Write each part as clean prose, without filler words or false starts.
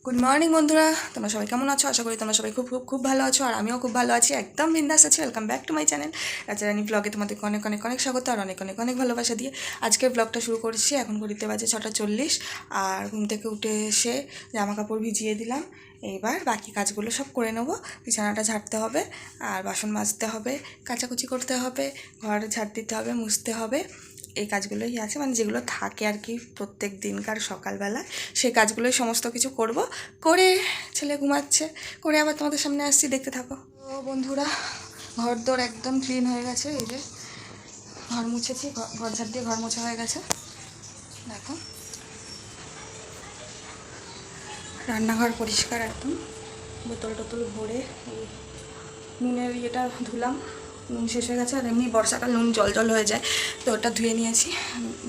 Good morning বন্ধুরা, তোমরা সবাই কেমন আছো? আশা করি তোমরা সবাই খুব খুব খুব ভালো আছো, আর আমিও খুব ভালো আছি, একদম বিন্দাস আছি। Welcome back to my channel Rajarani ব্লগে। তোমাদেরকে অনেক অনেক অনেক স্বাগত আর অনেক অনেক অনেক ভালোবাসা দিয়ে আজকের ব্লগটা শুরু করছি। এখন ঘড়িতে বাজে 6:40, আর ঘুম থেকে উঠে এসে জামা কাপড় ভিজিয়ে দিলাম। এইবার বাকি কাজগুলো সব করে নেবো। বিছানাটা ঝাড়তে হবে, আর বাসন মাজতে হবে, কাচাকুচি করতে হবে, ঘর ঝাড় দিতে হবে, মুছতে হবে। এই কাজগুলোই আছে, মানে যেগুলো থাকে আর কি প্রত্যেক দিনকার সকালবেলা, সেই কাজগুলোই সমস্ত কিছু করব। করে ছেলে ঘুমাচ্ছে, করে আবার তোমাদের সামনে আসছি, দেখতে থাকো। ও বন্ধুরা, ঘর দোর একদম ক্লিন হয়ে গেছে। এই যে ঘর মুছেছি, ঘর ঝাড় দিয়ে ঘর মোছা হয়ে গেছে। দেখো, রান্নাঘর পরিষ্কার একদম, বোতল টোতল ভরে এই নুনের ইয়েটা ধুলাম। নুন শেষ হয়ে গেছে, আর এমনি বর্ষাকাল নুন জল জল হয়ে যায়, তো ওটা ধুয়ে নিয়েছি।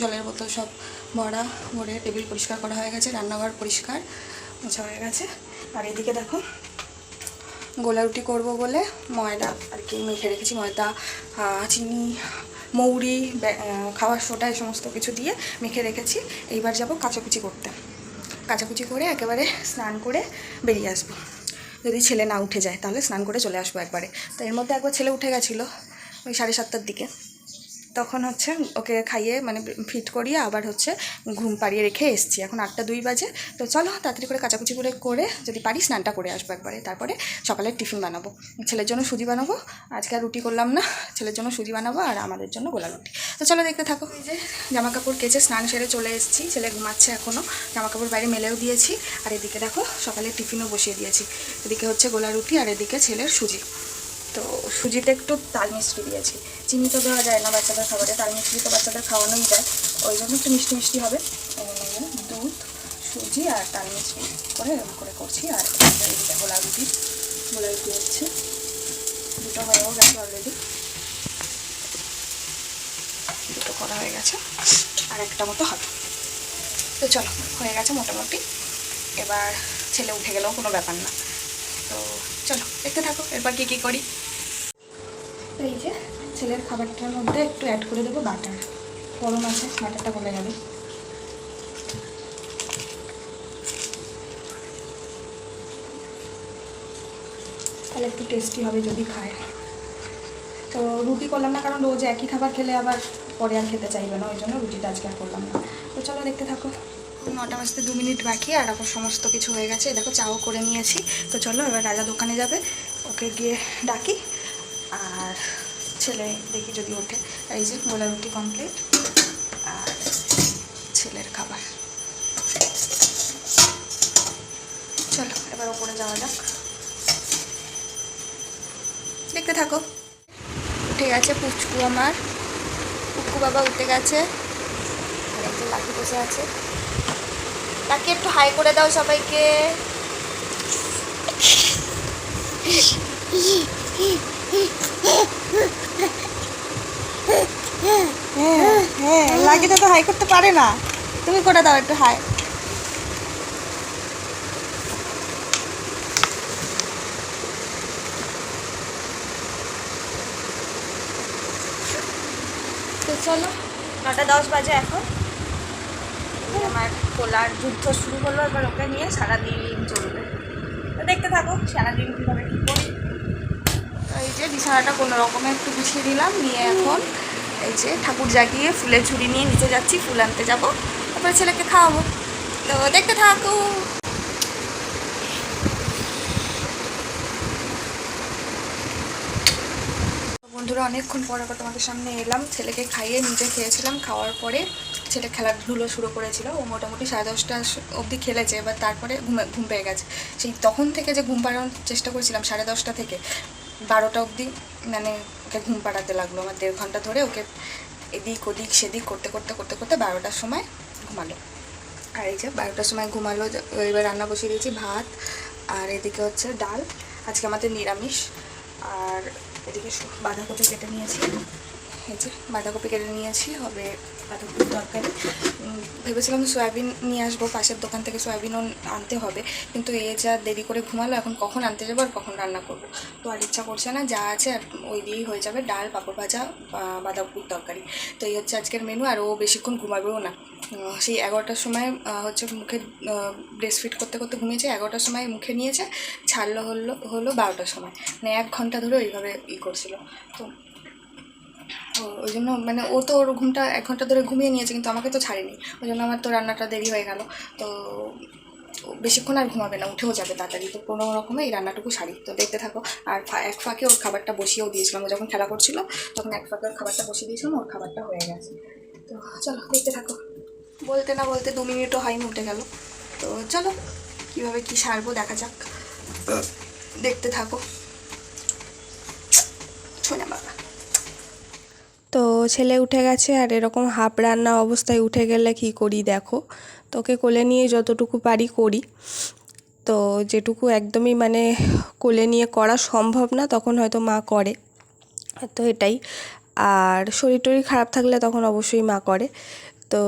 জলের বোতল সব ভরে টেবিল পরিষ্কার করা হয়ে গেছে, রান্নাঘর পরিষ্কার মোছা হয়ে গেছে। আর এদিকে দেখো, গোলা রুটি করবো বলে ময়দা আর কি মেখে রেখেছি। ময়দা, চিনি, মৌরি, খাওয়ার সোডা, এই সমস্ত কিছু দিয়ে মেখে রেখেছি। এইবার যাব কাচাকুচি করতে। কাচাকুচি করে একেবারে স্নান করে বেরিয়ে আসবো। যদি ছেলে না উঠে যায় তাহলে স্নান করে চলে আসবো একবারে। তো এর মধ্যে একবার ছেলে উঠে গেছিলো ওই 7:30টার দিকে, তখন হচ্ছে ওকে খাইয়ে মানে ফিট করিয়ে আবার হচ্ছে ঘুম পাড়িয়ে রেখে এসেছি। এখন 8:02 বাজে। তো চলো তাড়াতাড়ি করে কাচাকুচি করে যদি পারি স্নানটা করে আসবো একবারে। তারপরে সকালের টিফিন বানাবো, ছেলের জন্য সুজি বানাবো। আজকে আর রুটি করলাম না, ছেলের জন্য সুজি বানাবো আর আমাদের জন্য গোলা রুটি। তো চলো দেখতে থাকো। এই যে জামা কাপড় কেচে স্নান সেরে চলে এসেছি, ছেলে ঘুমাচ্ছে এখনও। জামা কাপড় বাইরে মেলেও দিয়েছি, আর এদিকে দেখো সকালের টিফিনও বসিয়ে দিয়েছি। এদিকে হচ্ছে গোলা রুটি আর এদিকে ছেলের সুজি। তো সুজিতে একটু তাল মিষ্টি দিয়েছি, চিনি তো দেওয়া যায় না বাচ্চাদের খাবারে, তাল মিষ্টি তো বাচ্চাদের খাওয়ানোই যায়, ওই জন্য একটু মিষ্টি মিষ্টি হবে। দুধ, সুজি আর তাল মিষ্টি করে এরকম করে করছি। আর এদিকে গোলা রুটি হচ্ছে, দুটো হয়েও গেছে অলরেডি, দুটো করা হয়ে গেছে, আর একটা মতো হবে। তো চলো, হয়ে গেছে মোটামুটি। এবার ছেলে উঠে গেলেও কোনো ব্যাপার না। তো চলো দেখতে থাকো এরপর কী করি। তো এই যে ছেলের খাবারটার মধ্যে একটু অ্যাড করে দেবো বাটার। গরম আছে, বাটারটা গলে যাবে। তাহলে একটু টেস্টি হবে যদি খায়। তো রুটি করলাম না, কারণ রোজ একই খাবার খেলে আবার পরে আর খেতে চাইবে না, ওই জন্য রুটিটা আজকে আর করলাম না। তো চলো দেখতে থাকো। 9টা বাজতে 2 মিনিট বাকি, আর এখন সমস্ত কিছু হয়ে গেছে। দেখো চাও করে নিয়েছি। তো চলো এবার রাজা দোকানে যাবে, ওকে গিয়ে ডাকি, আর ছেলে দেখি যদি ওঠে। এই যে গোলা রুটি কমপ্লিট, আর ছেলের খাবার। চলো এবার ওপরে যাওয়া যাক, দেখতে থাকো। উঠে গেছে পুচকু আমার, পুচকু বাবা উঠে গেছে, আর একজন লাকি বসে আছে। লাকি একটু হাই করে দাও সবাইকে। হ্যাঁ, লাকিটা তো হাই করতে পারে না, তুমি করে দাও একটু হাই। তো চলো, 9:10 বাজে এখন। আমার কোলার যুদ্ধ শুরু হলো, এবার ওকে নিয়ে সারাদিন চলবে। তো দেখতে থাকো সারাদিন কীভাবে কী করি। তো এই যে বিছানাটা কোনো রকমে একটু গুছিয়ে দিলাম, নিয়ে এখন এই যে ঠাকুর জাগিয়ে ফুলের ঝুড়ি নিয়ে নিচে যাচ্ছি, ফুল আনতে যাবো, তারপরে ছেলেকে খাওয়াবো। তো দেখতে থাকো। বন্ধুরা, অনেকক্ষণ পর আবার তোমাদের সামনে এলাম। ছেলেকে খাইয়ে নিজে খেয়েছিলাম, খাওয়ার পরে ছেলে খেলাধুলো শুরু করেছিল। ও মোটামুটি 10:30 অবধি খেলেছে, এবার তারপরে ঘুম পেয়ে গেছে। সেই তখন থেকে যে ঘুম পাড়ানোর চেষ্টা করেছিলাম 10:30 থেকে 12টা অবধি, মানে ওকে ঘুম পাড়াতে লাগলো আমার 1.5 ঘন্টা ধরে। ওকে এদিক ওদিক সেদিক করতে করতে করতে করতে 12টার সময় ঘুমালো। আর এই যে 12টার সময় ঘুমালো। এবার রান্না বসিয়ে দিয়েছি, ভাত, আর এদিকে হচ্ছে ডাল, আজকে আমাদের নিরামিষ। আর এদিকে বাঁধাকপি কেটে নিয়েছি, এই যে বাঁধাকপি কেটে নিয়েছি, হবে বাঁধাকপির তরকারি। ভেবেছিলাম সয়াবিন নিয়ে আসবো, পাশের দোকান থেকে সয়াবিনও আনতে হবে, কিন্তু এ যা দেরি করে ঘুমালো, এখন কখন আনতে যাবো আর কখন রান্না করবো, তো আর ইচ্ছা করছে না। যা আছে আর ওই দিয়েই হয়ে যাবে, ডাল, পাঁপড় ভাজা, বাঁধাকপির তরকারি। তো এই হচ্ছে আজকের মেনু। আর ও বেশিক্ষণ ঘুমাবেও না, সেই 11টার সময় হচ্ছে মুখে ব্রেস্ট ফিড করতে করতে ঘুমিয়েছে, 11টার সময় মুখে নিয়েছে, ছাড়লো হলো 12টার সময়, মানে 1 ঘন্টা ধরে ওইভাবে করছিল। তো ওই জন্য মানে ও তো ওর ঘুমটা 1 ঘন্টা ধরে ঘুমিয়ে নিয়েছে, কিন্তু আমাকে তো ছাড়েনি, ওই জন্য আমার তো রান্নাটা দেরি হয়ে গেল। তো বেশিক্ষণ আর ঘুমাবে না, উঠেও যাবে তাড়াতাড়ি। তো কোনো রকমে এই রান্নাটুকু সারি, তো দেখতে থাকো। আর এক ফাঁকে ওর খাবারটা বসিয়েও দিয়েছিলাম, ও যখন খেলা করছিল তখন এক ফাঁকে ওর খাবারটা বসিয়ে দিয়েছিলাম, ওর খাবারটা হয়ে গেছে। তো চলো দেখতে থাকো। বলতে না বলতে 2 মিনিটও হয়নি, উঠে গেল। তো চলো কীভাবে কী সারবো দেখা যাক, দেখতে থাকো। শোনা বাবা। তো ছেলে উঠে গেছে, আর এরকম হাফ রান্না অবস্থায় উঠে গেলে কি করি দেখো, তোকে কোলে নিয়ে যতটুকু পারি করি। তো যেটুকু একদমই মানে কোলে নিয়ে করা সম্ভব না তখন হয়তো মা করে, তো এটাই। আর শরীর টরীর খারাপ থাকলে তখন অবশ্যই মা করে। তো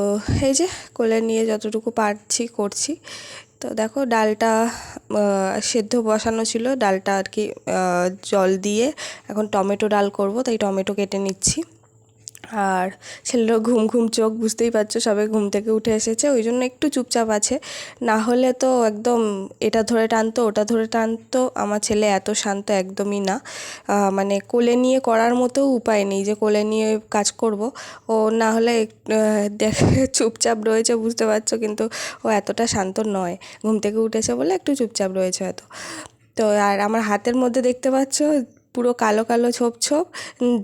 এই যে কোলে নিয়ে যতটুকু পারছি করছি। তো দেখো ডালটা সেদ্ধ বসানো ছিল, ডালটা আর কি জল দিয়ে এখন টমেটো ডাল করব, তাই টমেটো কেটে নিচ্ছি। আর ছেলেরও ঘুম ঘুম চোখ, বুঝতেই পারছো, সবে ঘুম থেকে উঠে এসেছে, ওই জন্য একটু চুপচাপ আছে। না হলে তো একদম এটা ধরে টানতো ওটা ধরে টানতো। আমার ছেলে এত শান্ত একদমই না, মানে কোলে নিয়ে করার মতো উপায় নেই যে কোলে নিয়ে কাজ করব। ও না হলে দেখে চুপচাপ রয়েছে, বুঝতে পারছো, কিন্তু ও এতটা শান্ত নয়। ঘুম থেকে উঠেছে বলে একটু চুপচাপ রয়েছে হয়তো। তো আর আমার হাতের মধ্যে দেখতে পাচ্ছ পুরো কালো কালো ছোপ ছোপ।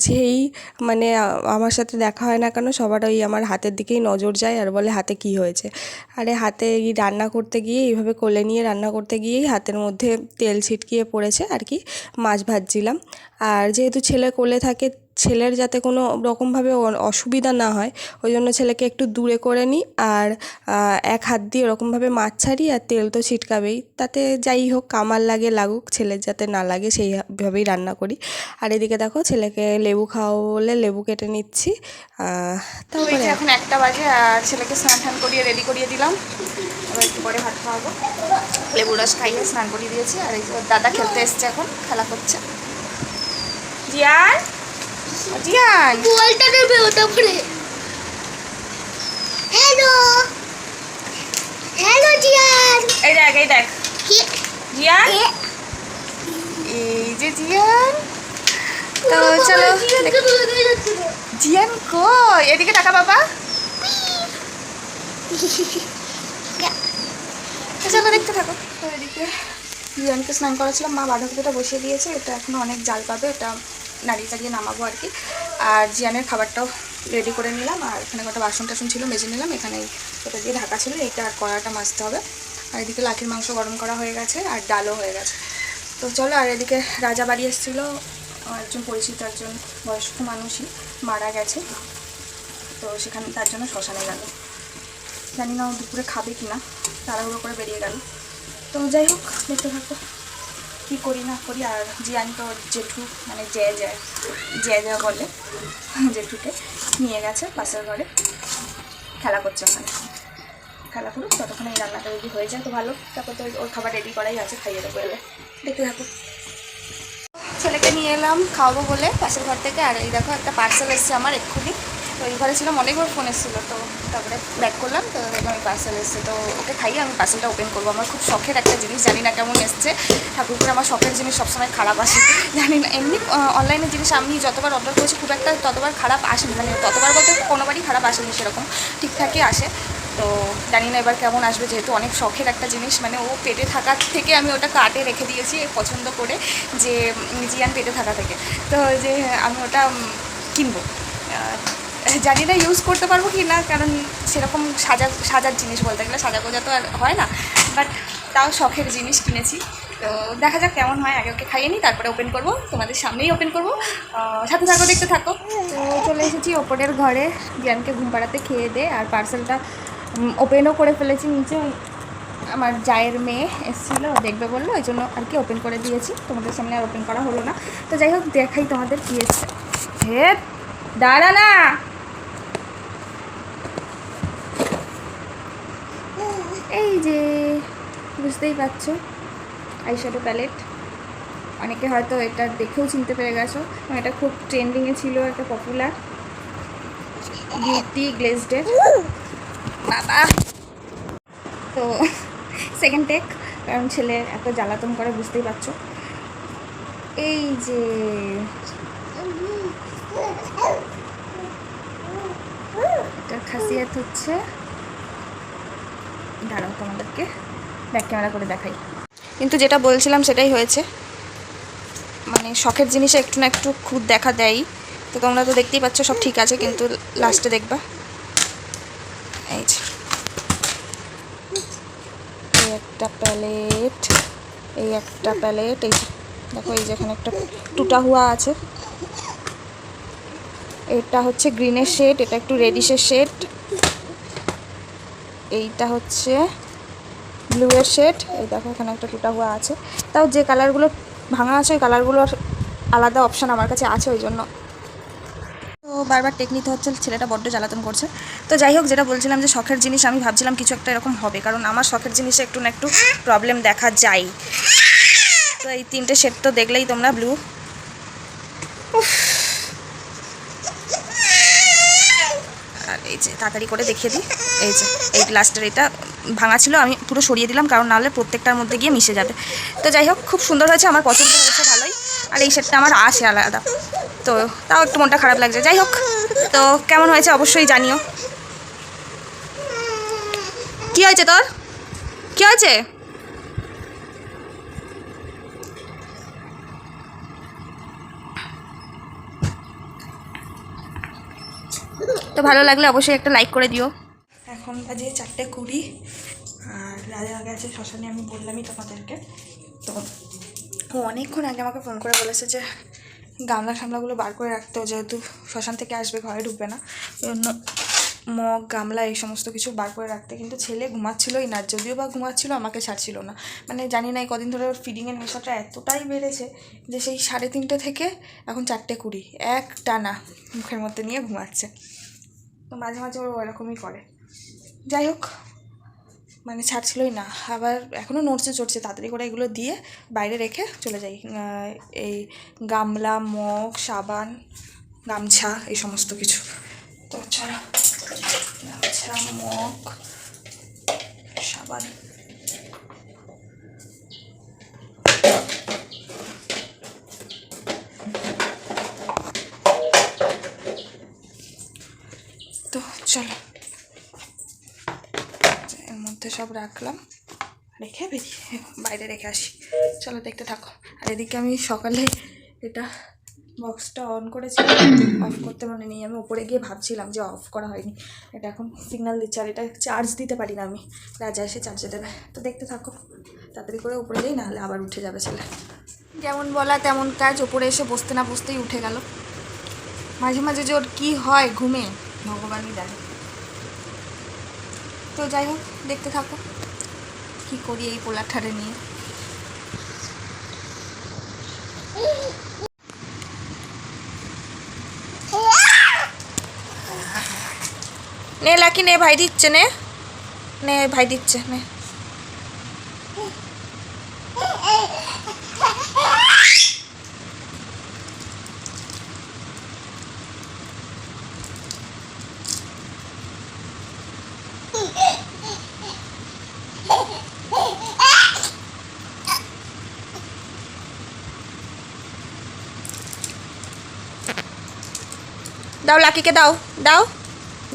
যেই মানে আমার সাথে দেখা হয় না কেন, সবার ওই আমার হাতের দিকেই নজর যায় আর বলে হাতে কি হয়েছে। আরে হাতে এই রান্না করতে গিয়ে, এইভাবে কোলে নিয়ে রান্না করতে গিয়েই হাতের মধ্যে তেল ছিটকিয়ে পড়েছে আর কি। মাছ ভাজছিলাম, আর যেহেতু ছেলে কোলে থাকে, ছেলের যাতে কোনো রকমভাবে অসুবিধা না হয়, ওই জন্য ছেলেকে একটু দূরে করে নিই, আর এক হাত দিয়ে ওরকমভাবে মাছ ছাড়ি, আর তেল তো ছিটকাবেই, তাতে যাই হোক আমার লাগে লাগুক, ছেলের যাতে না লাগে সেইভাবেই রান্না করি। আর এদিকে দেখো ছেলেকে লেবু খাওয়াবো বলে লেবু কেটে নিচ্ছি। তারপরে এখন 1টা বাজে, আর ছেলেকে স্নান টান করিয়ে রেডি করিয়ে দিলাম, এবার একটু পরে ভাত খাওয়াবো। লেবু রস খাইয়ে স্নান করিয়ে দিয়েছি। আর এই যে দাদা খেলতে এসছে, এখন খেলা করছে। জিয়ান, জিয়ান বলটা দেবে ওটা পরে। হ্যালো হ্যালো জিয়ান, এই দেখ এই দেখ জিয়ান, এই যে জিয়ান। তো চলো, জিয়ান কই, এদিকে টাকা বাবা। চলো দেখতে থাকো। তো এদিকে জিয়ানকে স্নান করাছিলাম, মা বাঁধাকপিটা বসিয়ে দিয়েছে, এটা এখনো অনেক জাল পাবে, এটা নাড়িয়ে চাড়িয়ে নামাবো আর কি। আর জিয়ানের খাবারটাও রেডি করে নিলাম, আর এখানে কটা বাসন টাসন ছিল মেজে নিলাম, এখানে ওটা দিয়ে ঢাকা ছিল, এইটা আর কড়াটা মাজতে হবে। আর এদিকে লাঠির মাংস গরম করা হয়ে গেছে, আর ডালও হয়ে গেছে। তো চলো। আর এদিকে রাজা বাড়ি এসেছিলো, একজন পরিচিত একজন বয়স্ক মানুষই মারা গেছে, তো সেখানে তার জন্য শ্মশানে গেল। জানি না ও দুপুরে খাবে কি না, তাড়াহুড়ো করে বেরিয়ে গেল। তো যাই হোক দেখতে থাকো কী করি না করি। আর জিয়ান তো জেঠু মানে জয় বলে, জেঠুকে নিয়ে গেছে পাশের ঘরে, খেলা করছে ওখানে। খেলা করুক, ততক্ষণে এই রান্নাটা রেডি হয়ে যায় তো ভালো, তারপর তো ওর খাবার রেডি করাই আছে, খাইয়ে দেবো এলে। দেখতে থাকো। ছেলেকে নিয়ে এলাম খাওয়াবো বলে পাশের ঘর থেকে। আর এই দেখো একটা পার্সেল এসছে আমার এক্ষুনি, তো এই ঘরে ছিলাম, অনেকবার ফোন এসেছিলো, তো তারপরে ব্যাক করলাম, তো আমি পার্সেল এসছে, তো ওকে খাইয়ে আমি পার্সেলটা ওপেন করবো। আমার খুব শখের একটা জিনিস, জানি না কেমন এসছে, ঠাকুরপুরে আমার শখের জিনিস সবসময় খারাপ আসে, জানি না। এমনি অনলাইনের জিনিস আমি যতবার অর্ডার করেছি খুব একটা ততবার খারাপ আসেনি, মানে ততবার বলতে কোনোবারই খারাপ আসেনি, সেরকম ঠিকঠাকই আসে। তো জানি না এবার কেমন আসবে, যেহেতু অনেক শখের একটা জিনিস, মানে ও পেটে থাকার থেকে আমি ওটা কাটে রেখে দিয়েছি পছন্দ করে, যে জিয়ান পেটে থাকা থেকে, তো যে আমি ওটা কিনবো। জানি না ইউজ করতে পারবো কি না, কারণ সেরকম সাজার জিনিস বলতে গেলে সাজা গোজা তো আর হয় না, বাট তাও শখের জিনিস কিনেছি। তো দেখা যাক কেমন হয়, আগে ওকে খাইয়ে নিই, তারপরে ওপেন করবো, তোমাদের সামনেই ওপেন করবো, সাথে থাকো দেখতে থাকো। তো চলে এসেছি ওপরের ঘরে, জিয়ানকে ঘুম পাড়াতে খেয়ে দে, আর পার্সেলটা ওপেনও করে ফেলেছি। নিচে আমার জায়ের মেয়ে এসেছিলো, দেখবে বললো, ওই জন্য আর কি ওপেন করে দিয়েছি, তোমাদের সামনে আর ওপেন করা হলো না। তো যাই হোক দেখাই তোমাদের কী এসছে। হে দাঁড়া না। এই যে বুঝতেই পারছো আইশ্যাডো প্যালেট। অনেকে হয়তো এটা দেখেও চিনতে পেরে গেছো, এটা খুব ট্রেন্ডিংয়ে ছিল, একটা পপুলার বিউটি গ্লেজডের। বাবা, তো সেকেন্ড টেক, কারণ ছেলে এত জ্বালাতন করে বুঝতেই পারছো। এই যে এটার খাসিয়াত হচ্ছে, দাঁড়াও তোমাদেরকে ব্যাক ক্যামেরা করে দেখাই। কিন্তু যেটা বলছিলাম সেটাই হয়েছে, মানে শখের জিনিসে একটু না একটু খুদ দেখা দেয়। তো তোমরা তো দেখতেই পাচ্ছ সব ঠিক আছে, কিন্তু লাস্টে দেখবা এই যে এই একটা প্যালেট, এই একটা প্যালেট, এই দেখো এই যেখানে একটা টুটা হুয়া আছে, এটা হচ্ছে গ্রিনের শেড, এটা একটু রেডিশের শেড, এইটা হচ্ছে ব্লুয়ের শেড। এই দেখো এখানে একটা টুটা হুয়া আছে। তাও যে কালারগুলো ভাঙা আছে ওই কালারগুলোর আলাদা অপশান আমার কাছে আছে, ওই জন্য তো বারবার টেক নিতে হচ্ছে, ছেলেটা বড্ড জ্বালাতন করছে। তো যাই হোক, যেটা বলছিলাম যে শখের জিনিস, আমি ভাবছিলাম কিছু একটা এরকম হবে, কারণ আমার শখের জিনিসে একটু না একটু প্রবলেম দেখা যায়। তো এই তিনটে শেড তো দেখলেই তোমরা, ব্লু, আর এই যে তাড়াতাড়ি করে দেখিয়ে দিই, এই যে এই গ্লাসটার এটা ভাঙা ছিল, আমি পুরো সরিয়ে দিলাম, কারণ নাহলে প্রত্যেকটার মধ্যে গিয়ে মিশে যাবে। তো যাই হোক, খুব সুন্দর হয়েছে, আমার পছন্দ হয়েছে ভালোই। আর এই শেডটা আমার আছে আলাদা, তো তাও একটু মনটা খারাপ লাগছে। যাই হোক, তো কেমন হয়েছে অবশ্যই জানিও। কি হয়েছে তোর, কি হয়েছে? তো ভালো লাগলে অবশ্যই একটা লাইক করে দিও। এখন বাজে 4:20, আর রাজা গেছে শ্মশানে, আমি বললামই তোমাদেরকে। তো ও অনেকক্ষণ আগে আমাকে ফোন করে বলেছে যে গামলা সামলাগুলো বার করে রাখতে, যেহেতু শ্মশান থেকে আসবে, ঘরে ঢুকবে না, ওই জন্য মগ গামলা এই সমস্ত কিছু বার করে রাখতে। কিন্তু ছেলে ঘুমাচ্ছিলই না, যদিও বা ঘুমাচ্ছিল আমাকে ছাড়ছিল না। মানে জানি না এই কদিন ধরে ওর ফিডিংয়ের নেশাটা এতটাই বেড়েছে যে সেই 3:30 থেকে এখন 4:20 এক টানা মুখের মধ্যে নিয়ে ঘুমাচ্ছে। তো মাঝে মাঝে ওর ওরকমই করে। যাই হোক, মানে ছাড়ছিলই না, আবার এখনও নড়ছে চড়ছে। তাড়াতাড়ি করে এগুলো দিয়ে বাইরে রেখে চলে যাই, এই গামলা, মগ, সাবান, গামছা, এই সমস্ত কিছু। তো ছাড়া গামছা, মগ, সাবান, তো চলো এর মধ্যে সব রাখলাম, রেখে বেরিয়ে বাইরে রেখে আসি। চলো দেখতে থাকো। আর এদিকে আমি সকালে এটা বক্সটা অন করেছি, অফ করতে মনে নেই, আমি ওপরে গিয়ে ভাবছিলাম যে অফ করা হয়নি। এটা এখন সিগন্যাল দিচ্ছে, আর এটা চার্জ দিতে পারি না আমি, রাজা এসে চার্জে দেবে। তো দেখতে থাকো, তাড়াতাড়ি করে উপরে যাই, নাহলে আবার উঠে যাবে ছেলে। যেমন বলা তেমন কাজ, ওপরে এসে বসতে না বসতেই উঠে গেল। মাঝে মাঝে যে ওর কী হয় ঘুমে ভগবানই জানে। তো যাই হোক, দেখতে থাকো কী করি এই পোলাঠারে নিয়ে। নে লাকি, নে ভাই দিচ্ছে, নে নে ভাই দিচ্ছে, নে। দাও লাকিকে, দাও দাও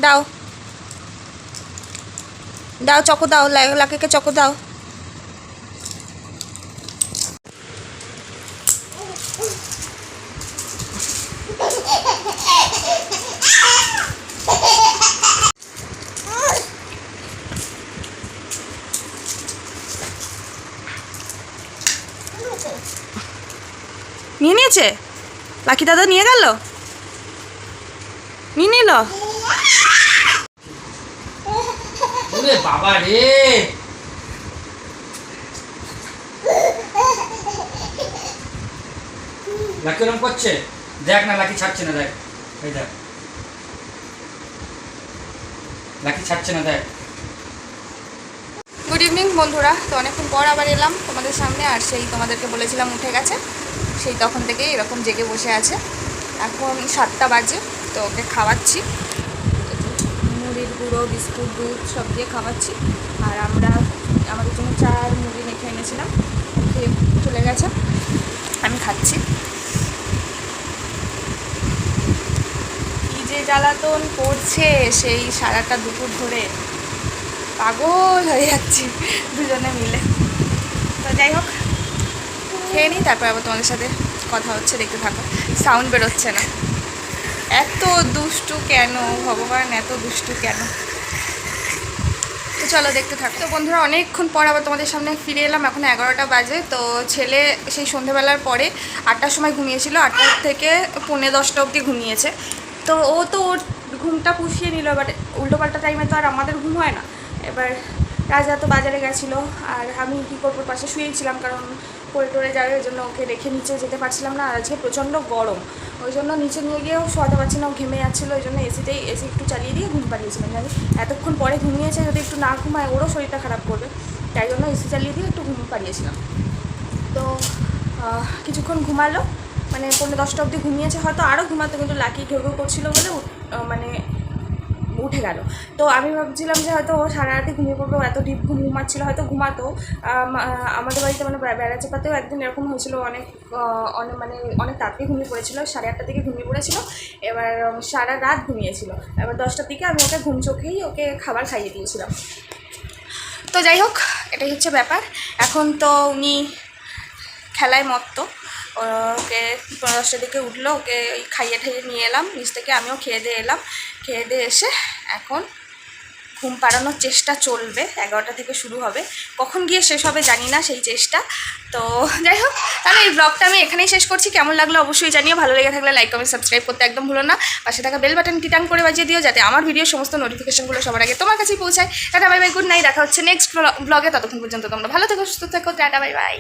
দাও দাও, চকো দাও, লাকিকে চকো দাও। নিয়ে নিয়েছে, লাকি দাদা নিয়ে গেল, নিয়ে নিল। ওরে বাবা রে, লাকি ওরম করছে, দেখ না লাকি ছাড়ছে না, দেখ এই দেখ। লাকি ছাড়ছে না দেখ। গুড ইভিনিং বন্ধুরা। তো অনেকক্ষণ পর আবার এলাম তোমাদের সামনে, আর সেই তোমাদেরকে বলেছিলাম উঠে গেছে, সেই তখন থেকে এরকম জেগে বসে আছে। এখন 7টা বাজে, তো ওকে খাওয়াচ্ছি মুড়ির গুঁড়ো, বিস্কুট, দুধ সব দিয়ে খাওয়াচ্ছি। আর আমরা আমাদের জন্য চা আর মুড়ি মেখে এনেছিলাম, খেয়ে চলে গেছে, আমি খাচ্ছি। কি যে জ্বালাতন করছে সেই সারাটা দুপুর ধরে, পাগল হয়ে যাচ্ছি দুজনে মিলে। তো যাই হোক, খেয়ে নিই, তারপর আবার তোমাদের সাথে কথা হচ্ছে, দেখতে থাকো। সাউন্ড বেরোচ্ছে না, এত দুষ্টু কেন ভগবান, এত দুষ্টু কেন? তো চলো দেখতে থাকো। তো বন্ধুরা, অনেকক্ষণ পর আবার তোমাদের সামনে ফিরে এলাম। এখন 11টা বাজে। তো ছেলে সেই সন্ধ্যেবেলার পরে 8টার সময় ঘুমিয়েছিল, 8টা থেকে 9:45 অবধি ঘুমিয়েছে। তো ও তো ওর ঘুমটা পুষিয়ে নিল, এবার উল্টোপাল্টা টাইমে তো আর আমাদের ঘুম হয় না। এবার রাজা তো বাজারে গেছিলো, আর আমি কী করবো, পাশে শুয়েছিলাম, কারণ পড়ে টরে যাবে, ওই জন্য ওকে রেখে নিচে যেতে পারছিলাম না। আর আজকে প্রচণ্ড গরম, ওই জন্য নিচে নিয়ে গিয়েও শোয়াতে পারছি না, ও ঘেমে যাচ্ছিলো, ওই জন্য এসি একটু চালিয়ে দিয়ে ঘুম পাড়িয়েছিলাম। জানি এতক্ষণ পরে ঘুমিয়েছে, যদি একটু না ঘুমায় ওরও শরীরটা খারাপ করবে, তাই জন্য এসি চালিয়ে দিয়ে একটু ঘুম পাড়িয়েছিলাম। তো কিছুক্ষণ ঘুমালো, মানে 9:45 অবধি ঘুমিয়েছে, হয়তো আরও ঘুমাতো, কিন্তু লাকি ঘেউ ঘেউ করছিলো বলে মানে উঠে গেল। তো আমি ভাবছিলাম যে হয়তো ও সারা রাতে ঘুমিয়ে পড়বে, এত ডিপ ঘুমাচ্ছিলো, হয়তো ঘুমাতো। আমাদের বাড়িতে মানে বেড়াচাপাতেও একদিন এরকম হয়েছিল, অনেক তাড়াতাড়ি ঘুমিয়ে পড়েছিল, 8:30 থেকে ঘুমিয়ে পড়েছিল। এবার সারা রাত ঘুমিয়েছিল। এবার 10টার দিকে আমি ওকে ঘুম চোখেই ওকে খাবার খাইয়ে দিয়েছিলাম। তো যাই হোক, এটাই হচ্ছে ব্যাপার। এখন তো উনি খেলায় মত্ত, ওকে 10টার দিকে উঠলো, ওকে খাইয়ে ঠাইয়ে নিয়ে এলাম নিচ থেকে, আমিও খেয়ে দিয়ে এলাম। খেয়ে দিয়ে এসে এখন ঘুম পাড়ানোর চেষ্টা চলবে, 11টা থেকে শুরু হবে, কখন গিয়ে শেষ হবে জানি না সেই চেষ্টা। তো যাই হোক, তাহলে এই ব্লগটা আমি এখানেই শেষ করছি। কেমন লাগলো অবশ্যই জানিও, ভালো লেগে থাকলে লাইক কমেন্ট সাবস্ক্রাইব করতে একদম ভুলো না। পাশে থাকা বেল বাটন টিটাং করে বাজিয়ে দিও, যাতে আমার ভিডিওর সমস্ত নোটিফিকেশনগুলো সবার আগে তোমার কাছেই পৌঁছায়। Tata bye bye, good night, দেখা হচ্ছে নেক্সট ব্লগে। ততক্ষণ পর্যন্ত তোমরা ভালো থেকো, সুস্থ থেকো, টাটা বাই বাই।